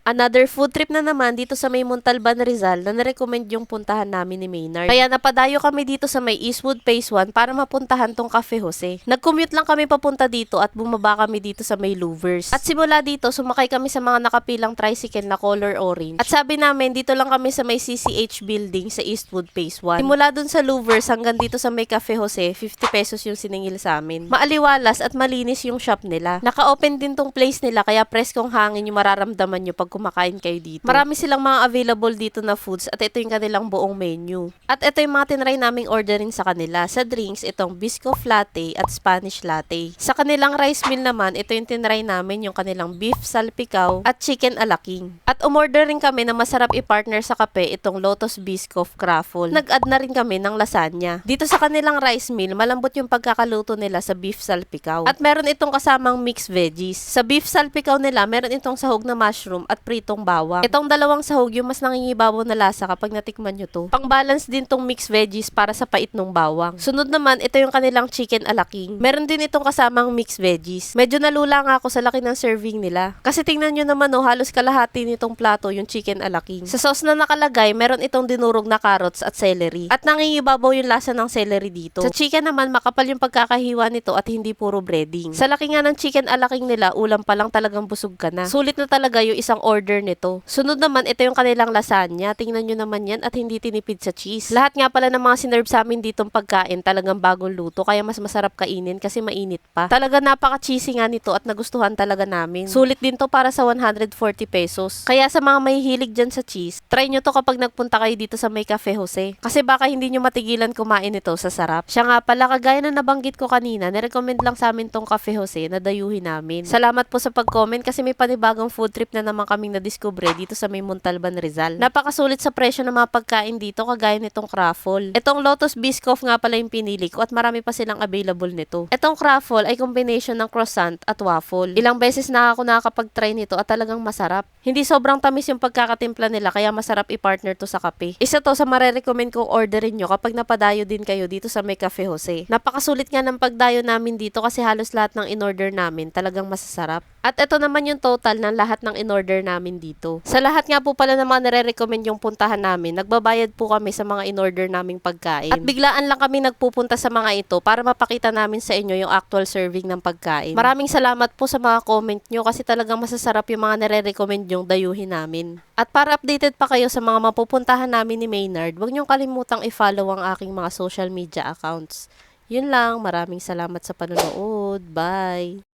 Another food trip na naman dito sa may Montalban, Rizal na narecommend yung puntahan namin ni Maynard. Kaya napadayo kami dito sa may Eastwood Phase 1 para mapuntahan tong Cafe Jose. Nag-commute lang kami papunta dito at bumaba kami dito sa may Louvers. At simula dito, sumakay kami sa mga nakapilang tricycle na color orange. At sabi namin, dito lang kami sa may CCH building sa Eastwood Phase 1. Simula dun sa Louvers hanggang dito sa may Cafe Jose, 50 pesos yung siningil sa amin. Maaliwalas at malinis yung shop nila. Naka-open din tong place nila kaya preskong hangin yung mararamdaman nyo pag kumakain kayo dito. Marami silang mga available dito na foods at ito yung kanilang buong menu. At ito yung mga tinry naming orderin sa kanila. Sa drinks, itong Biscoff Latte at Spanish Latte. Sa kanilang rice meal naman, ito yung tinry namin yung kanilang beef salpicao at chicken alaking. At umorder rin kami na masarap i-partner sa kape itong Lotus Biscoff Craffle. Nag-add na rin kami ng lasagna. Dito sa kanilang rice meal, malambot yung pagkakaluto nila sa beef salpicao. At meron itong kasamang mixed veggies. Sa beef salpicao nila, meron itong sahog na mushroom at pritong bawang. Itong dalawang sahog yung mas nangingibabaw na lasa kapag natikman nyo to. Pang-balance din tong mixed veggies para sa pait ng bawang. Sunod naman, ito yung kanilang chicken alaking. Meron din itong kasamang mixed veggies. Medyo nalula nga ako sa laki ng serving nila. Kasi tingnan nyo naman halos kalahati nitong plato yung chicken alaking. Sa sauce na nakalagay, meron itong dinurog na carrots at celery. At nangingibabaw yung lasa ng celery dito. Sa chicken naman, makapal yung pagkakahiwa nito at hindi puro breading. Sa laki nga ng chicken alaking nila, ulam pa lang talagang busog ka na. Sulit na talaga yung isang order nito. Sunod naman, ito yung kanilang lasagna. Tingnan nyo naman yan at hindi tinipid sa cheese. Lahat nga pala ng mga sinerve sa amin ditong pagkain talagang bagong luto kaya mas masarap kainin kasi mainit pa. Talaga napaka-cheesy nga nito at nagustuhan talaga namin. Sulit din to para sa 140 pesos. Kaya sa mga may hilig dyan sa cheese, try nyo to kapag nagpunta kayo dito sa may Cafe Jose. Kasi baka hindi nyo matigilan kumain ito sa sarap. Siya nga pala, kagaya na nabanggit ko kanina, nirecommend lang sa amin tong Cafe Jose na dayuhin namin. Salamat po sa pag-comment kasi may panibagong food trip na naman kaming nadiskubre dito sa may Montalban, Rizal. Napakasulit sa presyo ng mga pagkain dito kagaya nitong Craffle. Itong Lotus Biscoff nga pala yung pinili ko at marami pa silang available nito. Itong Craffle ay combination ng croissant at waffle. Ilang beses na ako nakakapag-try nito at talagang masarap. Hindi sobrang tamis yung pagkakatimpla nila kaya masarap i-partner to sa kape. Isa to sa marerecommend kong orderin nyo kapag napadayo din kayo dito sa may Cafe Jose. Napakasulit nga ng pagdayo namin dito kasi halos lahat ng in-order namin talagang masasarap. At ito naman yung total ng lahat ng in-order namin dito. Sa lahat nga po pala naman nare-recommend yung puntahan namin, nagbabayad po kami sa mga in-order naming pagkain. At biglaan lang kami nagpupunta sa mga ito para mapakita namin sa inyo yung actual serving ng pagkain. Maraming salamat po sa mga comment nyo kasi talagang masasarap yung mga nare-recommend yung dayuhin namin. At para updated pa kayo sa mga mapupuntahan namin ni Maynard, huwag nyong kalimutang i-follow ang aking mga social media accounts. Yun lang, maraming salamat sa panonood. Bye!